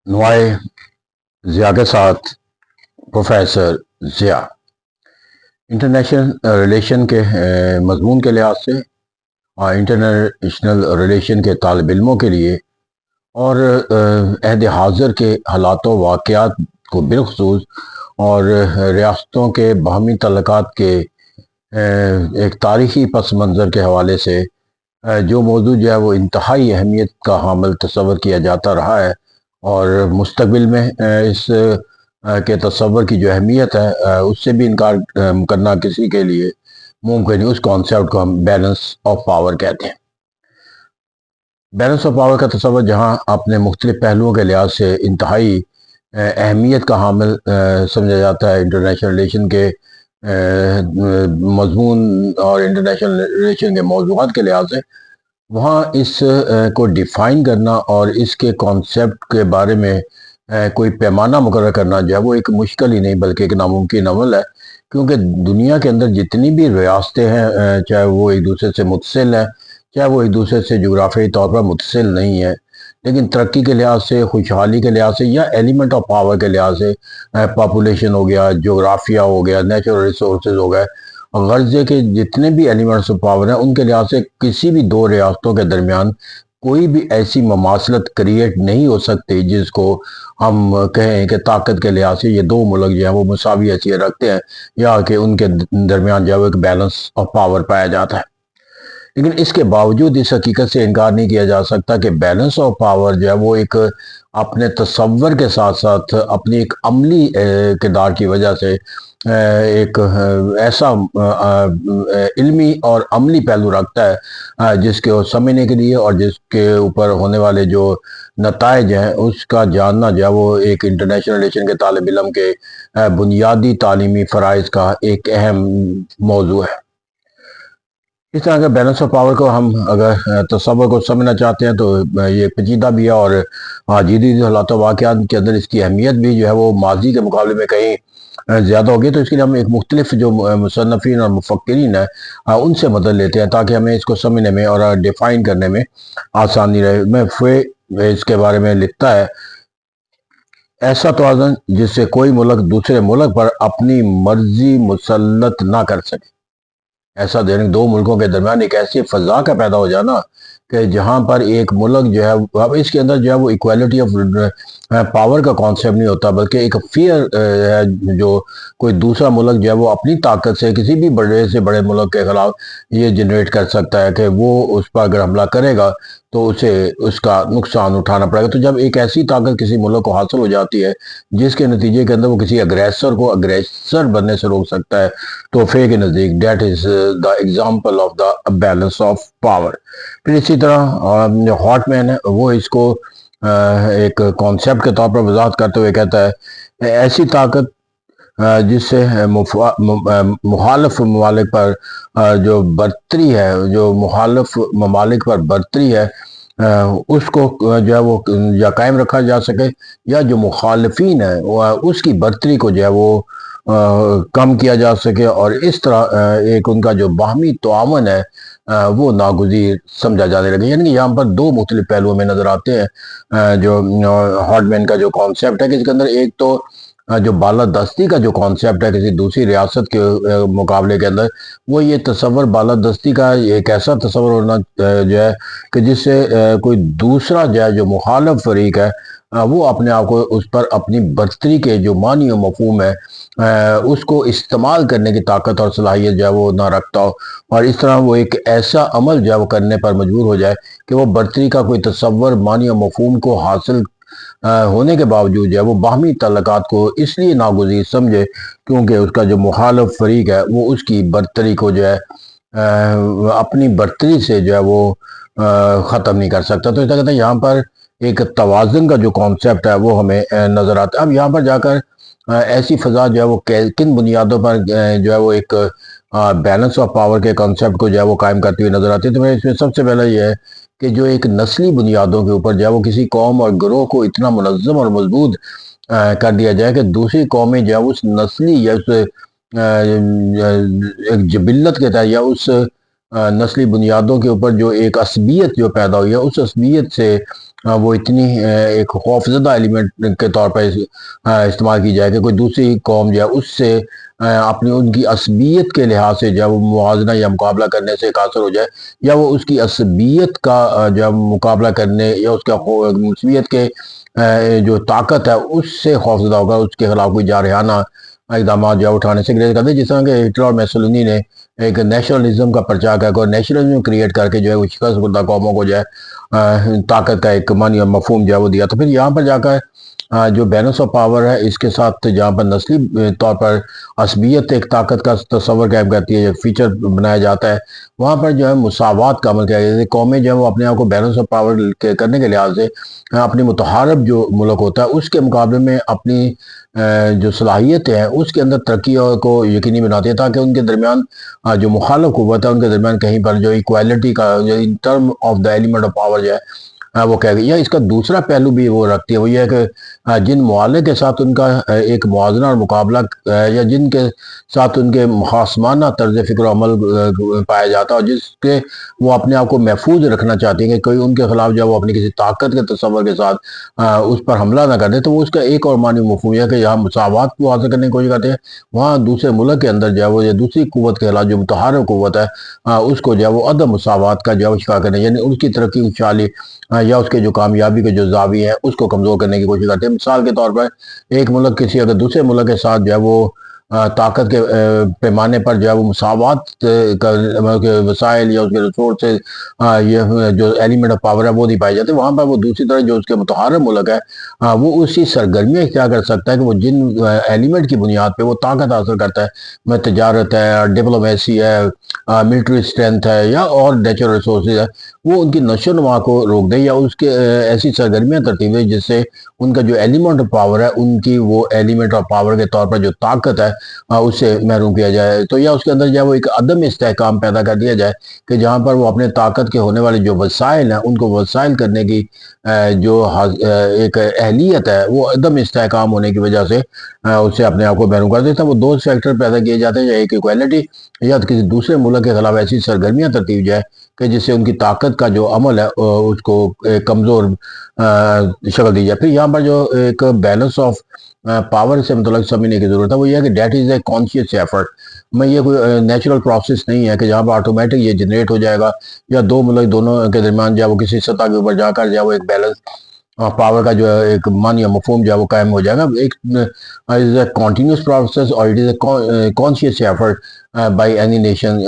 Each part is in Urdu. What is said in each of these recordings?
نوائے ضیاء کے ساتھ پروفیسر ضیاء انٹرنیشنل ریلیشن کے مضمون کے لحاظ سے اور انٹرنیشنل ریلیشن کے طالب علموں کے لیے اور عہد حاضر کے حالات و واقعات کو بالخصوص اور ریاستوں کے باہمی تعلقات کے ایک تاریخی پس منظر کے حوالے سے جو موضوع جو ہے وہ انتہائی اہمیت کا حامل تصور کیا جاتا رہا ہے اور مستقبل میں اس کے تصور کی جو اہمیت ہے اس سے بھی انکار کرنا کسی کے لیے ممکن نہیں۔ اس کانسیپٹ کو ہم بیلنس آف پاور کہتے ہیں۔ بیلنس آف پاور کا تصور جہاں اپنے مختلف پہلوؤں کے لحاظ سے انتہائی اہمیت کا حامل سمجھا جاتا ہے انٹرنیشنل ریلیشن کے مضمون اور انٹرنیشنل ریلیشن کے موضوعات کے لحاظ سے، وہاں اس کو ڈیفائن کرنا اور اس کے کانسیپٹ کے بارے میں کوئی پیمانہ مقرر کرنا جو ہے وہ ایک مشکل ہی نہیں بلکہ ایک ناممکن عمل ہے، کیونکہ دنیا کے اندر جتنی بھی ریاستیں ہیں چاہے وہ ایک دوسرے سے متصل ہیں، چاہے وہ ایک دوسرے سے جغرافیائی طور پر متصل نہیں ہے، لیکن ترقی کے لحاظ سے، خوشحالی کے لحاظ سے یا ایلیمنٹ آف پاور کے لحاظ سے، پاپولیشن ہو گیا، جغرافیہ ہو گیا، نیچرل ریسورسز ہو گئے، غرضے کے جتنے بھی ایلیمنٹس آف پاور ہیں ان کے لحاظ سے کسی بھی دو ریاستوں کے درمیان کوئی بھی ایسی مماثلت کریٹ نہیں ہو سکتی جس کو ہم کہیں کہ طاقت کے لحاظ سے یہ دو ملک جو ہیں وہ مساوی حیثیت رکھتے ہیں یا کہ ان کے درمیان جو ہے وہ ایک بیلنس آف پاور پایا جاتا ہے۔ لیکن اس کے باوجود اس حقیقت سے انکار نہیں کیا جا سکتا کہ بیلنس آف پاور جو ہے وہ ایک اپنے تصور کے ساتھ ساتھ اپنی ایک عملی کردار کی وجہ سے ایک ایسا علمی اور عملی پہلو رکھتا ہے جس کے سمجھنے کے لیے اور جس کے اوپر ہونے والے جو نتائج ہیں اس کا جاننا جو ہے وہ ایک انٹرنیشنل ریلیشن کے طالب علم کے بنیادی تعلیمی فرائض کا ایک اہم موضوع ہے۔ اس طرح کے بیلنس آف پاور کو ہم اگر تصور کو سمجھنا چاہتے ہیں تو یہ پیچیدہ بھی ہے اور جدید حالات و واقعات کے اندر اس کی اہمیت بھی جو ہے وہ ماضی کے مقابلے میں کہیں زیادہ ہوگی، تو اس کے لیے ہم ایک مختلف جو مصنفین اور مفکرین ہیں ان سے مدد لیتے ہیں تاکہ ہمیں اس کو سمجھنے میں اور ڈیفائن کرنے میں آسانی رہے۔ میں اس کے بارے میں لکھتا ہے: ایسا توازن جس سے کوئی ملک دوسرے ملک پر اپنی مرضی مسلط نہ کر سکے، ایسا دو ملکوں کے درمیان ایک ایسی فضا کا پیدا ہو جانا کہ جہاں پر ایک ملک جو ہے اب اس کے اندر جو ہے وہ ایکویلٹی آف پاور کا کانسیپٹ نہیں ہوتا بلکہ ایک فیئر ہے جو کوئی دوسرا ملک جو ہے وہ اپنی طاقت سے کسی بھی بڑے سے بڑے ملک کے خلاف یہ جنریٹ کر سکتا ہے کہ وہ اس پر اگر حملہ کرے گا تو اسے اس کا نقصان اٹھانا پڑے گا۔ تو جب ایک ایسی طاقت کسی ملک کو حاصل ہو جاتی ہے جس کے نتیجے کے اندر وہ کسی اگریسر کو اگریسر بننے سے روک سکتا ہے تو فے کے نزدیک that is the example of the balance of power. پھر اسی طرح ہاٹ مین ہے وہ اس کو ایک کانسیپٹ کے طور پر وضاحت کرتے ہوئے کہتا ہے: ایسی طاقت جس سے مخالف ممالک پر جو برتری ہے، جو مخالف ممالک پر برتری ہے اس کو جو ہے وہ یا قائم رکھا جا سکے یا جو مخالفین ہیں اس کی برتری کو جو ہے وہ کم کیا جا سکے، اور اس طرح ایک ان کا جو باہمی تعاون ہے وہ ناگزیر سمجھا جانے لگے۔ یعنی کہ یہاں پر دو مختلف پہلوؤں میں نظر آتے ہیں جو ہارڈ مین کا جو کانسیپٹ ہے کہ اس کے اندر ایک تو جو بالادستی کا جو کانسیپٹ ہے کسی دوسری ریاست کے مقابلے کے اندر، وہ یہ تصور بالادستی کا ایک ایسا تصور ہونا جو ہے کہ جس سے کوئی دوسرا جو ہے جو مخالف فریق ہے وہ اپنے آپ کو اس پر اپنی برتری کے جو معنی و مفہوم ہے اس کو استعمال کرنے کی طاقت اور صلاحیت جو ہے وہ نہ رکھتا ہو، اور اس طرح وہ ایک ایسا عمل جو ہے وہ کرنے پر مجبور ہو جائے کہ وہ برتری کا کوئی تصور معنی و مفہوم کو حاصل ہونے کے باوجود جو ہے وہ باہمی تعلقات کو اس لیے ناگزیر سمجھے کیونکہ اس کا جو مخالف فریق ہے وہ اس کی برتری کو جو ہے اپنی برتری سے جو ہے وہ ختم نہیں کر سکتا۔ تو اس طرح کہتے ہیں یہاں پر ایک توازن کا جو کانسیپٹ ہے وہ ہمیں نظر آتا ہے۔ اب یہاں پر جا کر ایسی فضا جو ہے وہ کن بنیادوں پر جو ہے وہ ایک بیلنس آف پاور کے کانسیپٹ کو جو ہے وہ قائم کرتی ہوئی نظر آتی ہے، تو میں اس میں سب سے پہلے یہ ہے کہ جو ایک نسلی بنیادوں کے اوپر جو ہے وہ کسی قوم اور گروہ کو اتنا منظم اور مضبوط کر دیا جائے کہ دوسری قومیں جو ہے اس نسلی یا اس ایک جبلت کے تحت یا اس نسلی بنیادوں کے اوپر جو ایک عصبیت جو پیدا ہوئی ہے اس عصبیت سے وہ اتنی ایک خوفزدہ ایلیمنٹ کے طور پر استعمال کی جائے کہ کوئی دوسری قوم جو ہے اس سے اپنی ان کی عصبیت کے لحاظ سے جو ہے وہ موازنہ یا مقابلہ کرنے سے قاصر ہو جائے، یا وہ اس کی عصبیت کا جو ہے مقابلہ کرنے یا اس کا عصبیت کے جو طاقت ہے اس سے خوفزدہ ہوگا، اس کے خلاف کوئی جارحانہ اقدامات جو ہے اٹھانے سے گریز کرتے ہیں، جس طرح کہ ہٹلر اور میسولینی نے ایک نیشنلزم کا پرچا کر کے نیشنلزم کریٹ کر کے جو ہے وہ شکست خوردہ قوموں کو جو ہے طاقت کا ایک معنی اور مفہوم جو ہے وہ دیا۔ تو پھر یہاں پر جا کر جو بیلنس آف پاور ہے اس کے ساتھ جہاں پر نسلی طور پر عصبیت ایک طاقت کا تصور قائم کرتی ہے، ایک فیچر بنایا جاتا ہے، وہاں پر جو ہے مساوات کا عمل کیا جاتا ہے۔ قومیں جو ہے وہ اپنے آپ کو بیلنس آف پاور کرنے کے لحاظ سے اپنی متحارب جو ملک ہوتا ہے اس کے مقابلے میں اپنی جو صلاحیتیں ہیں اس کے اندر ترقی کو یقینی بناتی ہے، تاکہ ان کے درمیان جو مخالف قوت ہے ان کے درمیان کہیں پر جو ایکویلٹی کا جو in term of the element of power جو ہے وہ کہہ گئی۔ یا اس کا دوسرا پہلو بھی وہ رکھتی ہے، وہ یہ ہے کہ جن معاہدے کے ساتھ ان کا ایک موازنہ اور مقابلہ یا جن کے ساتھ ان کے خاصمانہ طرز فکر و عمل پایا جاتا ہے، اور جس کے وہ اپنے آپ کو محفوظ رکھنا چاہتی ہیں کہ کوئی ان کے خلاف جو وہ اپنی کسی طاقت کے تصور کے ساتھ اس پر حملہ نہ کر دے، تو وہ اس کا ایک اور معنی مفہوم ہے کہ یہاں مساوات کو حاصل کرنے کی کوشش کرتے ہیں، وہاں دوسرے ملک کے اندر جو ہے وہ دوسری قوت کے خلاف جو متحارب قوت ہے اس کو جو ہے وہ عدم مساوات کا جو ہے وہ شکار کرنے، یعنی اس کی ترقی خوشحالی یا اس کے جو کامیابی کے جو زاویے ہیں اس کو کمزور کرنے کی کوشش کرتے ہیں۔ مثال کے طور پر ایک ملک کسی اگر دوسرے ملک کے ساتھ جو ہے وہ طاقت کے پیمانے پر جو ہے وہ مساوات کے وسائل یا اس کے ریسورسز یہ جو ایلیمنٹ آف پاور ہے وہ نہیں پائے جاتے، وہاں پر وہ دوسری طرح جو اس کے متحارب ملک ہے وہ اسی سرگرمیاں اختیار کر سکتا ہے کہ وہ جن ایلیمنٹ کی بنیاد پہ وہ طاقت حاصل کرتا ہے، میں تجارت ہے، ڈپلومیسی ہے، ملٹری اسٹرینتھ ہے یا اور نیچرل ریسورسز ہے، وہ ان کی نشو و نما کو روک دے یا اس کے ایسی سرگرمیاں ترتیب دے جس سے ان کا جو ایلیمنٹ آف پاور ہے ان کی وہ ایلیمنٹ آف پاور کے طور پر جو طاقت ہے اس سے محروم کیا جائے، تو یا اس کے اندر جو ہے وہ ایک عدم استحکام پیدا کر دیا جائے کہ جہاں پر وہ اپنے طاقت کے ہونے والے جو وسائل ہیں ان کو وسائل کرنے کی جو ایک اہلیت ہے وہ عدم استحکام ہونے کی وجہ سے اس سے اپنے آپ کو محروم کر دیتا ہے۔ وہ دو سیکٹر پیدا کیے جاتے ہیں، یا ایک ایکویلٹی یا کسی دوسرے ملک کے خلاف ایسی سرگرمیاں ترتیب جائے کہ جس سے ان کی طاقت کا جو عمل ہے اس کو کمزور شکل دی جائے۔ پھر یہاں پر جو ایک بیلنس آف پاور سے متعلق سمجھنے کی ضرورت ہے، وہ یہ ہے کہ that is a conscious effort, میں یہ کوئی نیچرل پروسیس نہیں ہے کہ جہاں پر آٹومیٹک یہ جنریٹ ہو جائے گا یا دو ملک دونوں کے درمیان جو ہے وہ کسی سطح کے اوپر جا کر جو ہے وہ ایک بیلنس پاور کا جو ہے ایک معنی یا مفہوم جو ہے وہ قائم ہو جائے گا۔ ایک از اے کنٹینیوس پروسیس اور it is a conscious effort by any nation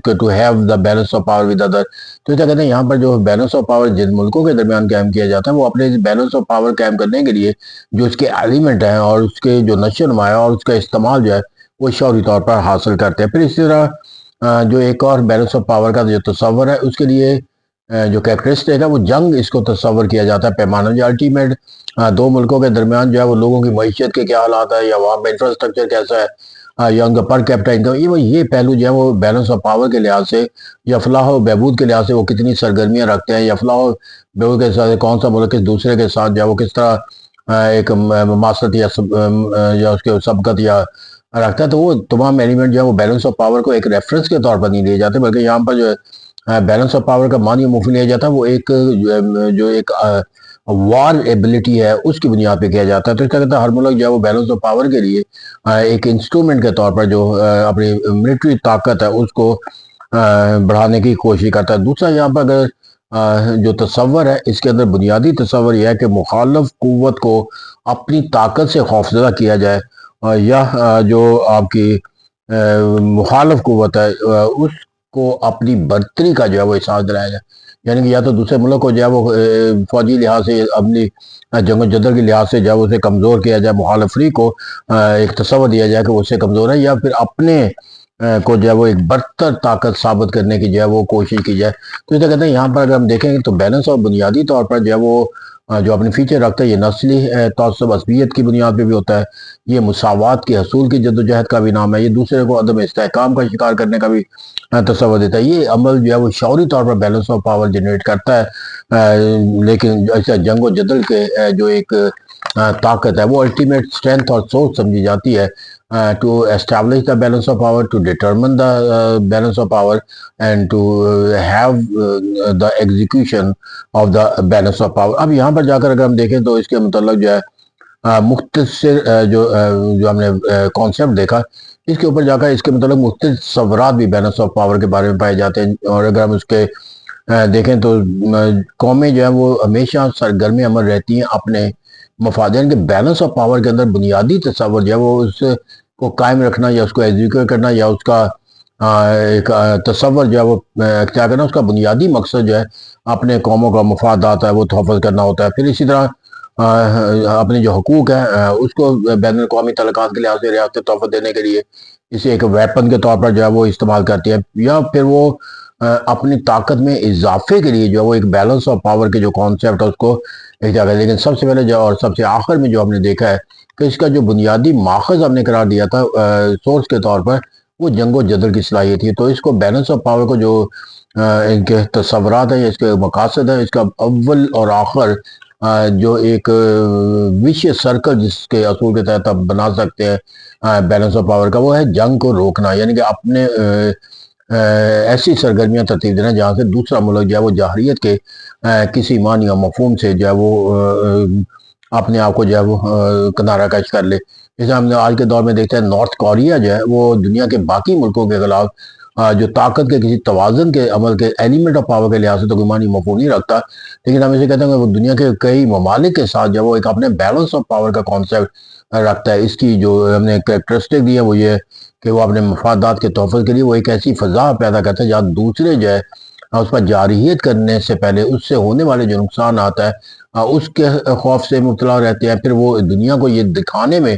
to have the balance of power with other. تو کیا کہتے ہیں یہاں پر جو بیلنس آف پاور جن ملکوں کے درمیان قائم کیا جاتا ہے وہ اپنے بیلنس آف پاور قائم کرنے کے لیے جو اس کے ایلیمنٹ ہیں اور اس کے جو نشو و نما ہے اور اس کا استعمال جو ہے وہ شعوری طور پر حاصل کرتے ہیں۔ پھر اسی طرح جو ایک اور بیلنس آف پاور کا جو تصور ہے اس کے لیے جو کیریکٹرسٹک ہے وہ جنگ اس کو تصور کیا جاتا ہے پیمانہ، جو الٹیمیٹ دو ملکوں کے درمیان جو ہے وہ لوگوں کی معیشت کے کیا حالات ہے یا وہاں پہ انفراسٹرکچر کیسا ہے یا ان کا پر کیپٹا انکم، یہ پہلو جو ہے وہ بیلنس آف پاور کے لحاظ سے یا فلاح و بہبود کے لحاظ سے وہ کتنی سرگرمیاں رکھتے ہیں یا فلاح و بہبود کے ساتھ کون سا ملک کس دوسرے کے ساتھ جو ہے وہ کس طرح ایک مماثلت یا اس کے سبقت یا رکھتا ہے، تو وہ تمام ایلیمنٹ جو ہے وہ بیلنس آف پاور کو ایک ریفرنس کے طور پر نہیں لیے جاتے، بلکہ یہاں پر جو ہے بیلنس آف پاور کا معنی مفہوم لیا جاتا ہے وہ ایک جو ایک وار ایبلٹی ہے اس کی بنیاد پہ کیا جاتا ہے۔ تو اس کا کہتا ہے ہر ملک جو ہے وہ بیلنس آف پاور کے لیے ایک انسٹرومنٹ کے طور پر جو اپنی ملٹری طاقت ہے اس کو بڑھانے کی کوشش کرتا ہے۔ دوسرا یہاں پر اگر جو تصور ہے اس کے اندر بنیادی تصور یہ ہے کہ مخالف قوت کو اپنی طاقت سے خوفزدہ کیا جائے یا جو آپ کی مخالف قوت ہے اس کو اپنی برتری کا جو ہے وہ احساس دلایا جائے، یعنی کہ یا تو دوسرے ملک کو جو ہے وہ فوجی لحاظ سے اپنی جنگ و جدل کے لحاظ سے جو ہے اسے کمزور کیا جائے، مخالف فریق کو ایک تصور دیا جائے کہ وہ اس سے کمزور ہے، یا پھر اپنے کو جو ہے وہ ایک برتر طاقت ثابت کرنے کی جو ہے وہ کوشش کی جائے۔ تو اسے کہتے ہیں یہاں پر اگر ہم دیکھیں تو بیلنس اور بنیادی طور پر جو ہے وہ جو اپنی فیچر رکھتا ہے، یہ نسلی تعصب عصبیت کی بنیاد پہ بھی ہوتا ہے، یہ مساوات کے حصول کی جدوجہد کا بھی نام ہے، یہ دوسرے کو عدم استحکام کا شکار کرنے کا بھی تصور دیتا ہے۔ یہ عمل جو ہے وہ شعوری طور پر بیلنس آف پاور جنریٹ کرتا ہے، لیکن ایسا جنگ و جدل کے جو ایک طاقت ہے وہ الٹیمیٹ اسٹرینتھ اور سوچ سمجھی جاتی ہے to establish the balance of power, to determine the balance of power, and to have the execution of the balance of power. اب یہاں پر جا کر اگر ہم دیکھیں تو اس کے متعلق جو ہے مختصر جو ہم نے کانسیپٹ دیکھا، اس کے اوپر جا کر اس کے متعلق مختلف تصورات بھی بیلنس آف پاور کے بارے میں پائے جاتے ہیں، اور اگر ہم اس کے دیکھیں تو قومیں جو ہیں وہ ہمیشہ سرگرم عمل رہتی ہیں اپنے مفادین کے بیلنس آف پاور کے اندر بنیادی تصور جو ہے وہ اس کو قائم رکھنا یا اس کو ایگزیکیوٹ کرنا یا اس کا ایک تصور جو ہے وہ اختیار کرنا، اس کا بنیادی مقصد جو ہے اپنے قوموں کا مفادات ہے وہ تحفظ کرنا ہوتا ہے۔ پھر اسی طرح اپنے جو حقوق ہیں اس کو بین الاقوامی تعلقات کے لحاظ سے ریاستیں تحفظ دینے کے لیے اسے ایک ویپن کے طور پر جو ہے وہ استعمال کرتی ہے، یا پھر وہ اپنی طاقت میں اضافے کے لیے جو ہے وہ ایک بیلنس آف پاور کے جو کانسیپٹ ہے اس کو اختیار کرتی ہے۔ لیکن سب سے پہلے جو اور سب سے آخر میں جو ہم نے دیکھا ہے کہ اس کا جو بنیادی ماخذ ہم نے قرار دیا تھا سورس کے طور پر، وہ جنگ و جدل کی صلاحیت تھی۔ تو اس کو بیلنس آف پاور کو جو ان کے تصورات ہیں یا اس کے مقاصد ہیں، اس کا اول اور آخر جو ایک وشیس سرکل جس کے اصول کے تحت آپ بنا سکتے ہیں بیلنس آف پاور کا، وہ ہے جنگ کو روکنا، یعنی کہ اپنے ایسی سرگرمیاں ترتیب دینا جہاں سے دوسرا ملک جو ہے وہ جارحیت کے کسی معنی یا مفہوم سے جو ہے وہ اپنے آپ کو جو ہے وہ کنارہ کش کر لے۔ جیسے ہم نے آج کے دور میں دیکھتے ہیں نارتھ کوریا جو ہے وہ دنیا کے باقی ملکوں کے خلاف جو طاقت کے کسی توازن کے عمل کے ایلیمنٹ آف پاور کے لحاظ سے تو کوئی معنی مفہوم نہیں رکھتا، لیکن ہم اسے کہتے ہیں کہ وہ دنیا کے کئی ممالک کے ساتھ جو ہے وہ ایک اپنے بیلنس آف پاور کا کانسیپٹ رکھتا ہے۔ اس کی جو ہم نے کریکٹرسٹک دی ہے وہ یہ کہ وہ اپنے مفادات کے تحفظ کے لیے وہ ایک ایسی فضا پیدا کرتا ہے جہاں دوسرے جو ہے اس پر جارحیت کرنے سے پہلے اس سے ہونے والے جو نقصان آتا ہے اس کے خوف سے مبتلا رہتے ہیں۔ پھر وہ دنیا کو یہ دکھانے میں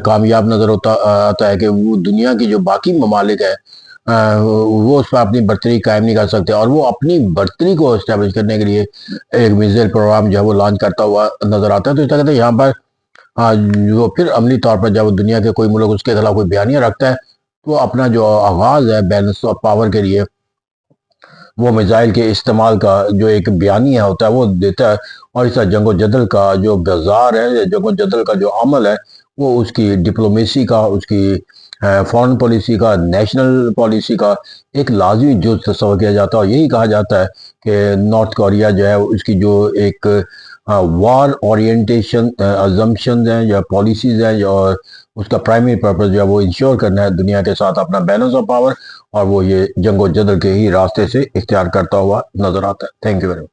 کامیاب نظر آتا ہے کہ وہ دنیا کی جو باقی ممالک ہے وہ اس پر اپنی برتری قائم نہیں کر سکتے، اور وہ اپنی برتری کو اسٹیبلش کرنے کے لیے ایک میزائل پروگرام جو ہے وہ لانچ کرتا ہوا نظر آتا ہے۔ تو اس طرح کہتے ہیں یہاں پر جو پھر عملی طور پر جب دنیا کے کوئی ملک اس کے خلاف کوئی بیانیہ رکھتا ہے تو وہ اپنا جو آغاز ہے بیلنس آف پاور کے لیے وہ میزائل کے استعمال کا جو ایک بیانیہ ہوتا ہے وہ دیتا ہے، اور اس طرح جنگ و جدل کا جو بازار ہے، جنگ و جدل کا جو عمل ہے وہ اس کی ڈپلومیسی کا، اس کی فورن پالیسی کا، نیشنل پالیسی کا ایک لازمی جز تصور کیا جاتا ہے۔ اور یہی کہا جاتا ہے کہ نارتھ کوریا جو ہے اس کی جو ایک وار اورینٹیشن ازمپشنز ہیں یا پالیسیز ہیں، اور اس کا پرائمری پرپس جو ہے وہ انشور کرنا ہے دنیا کے ساتھ اپنا بیلنس آف پاور، اور وہ یہ جنگ و جدل کے ہی راستے سے اختیار کرتا ہوا نظر آتا ہے۔ Thank you very much.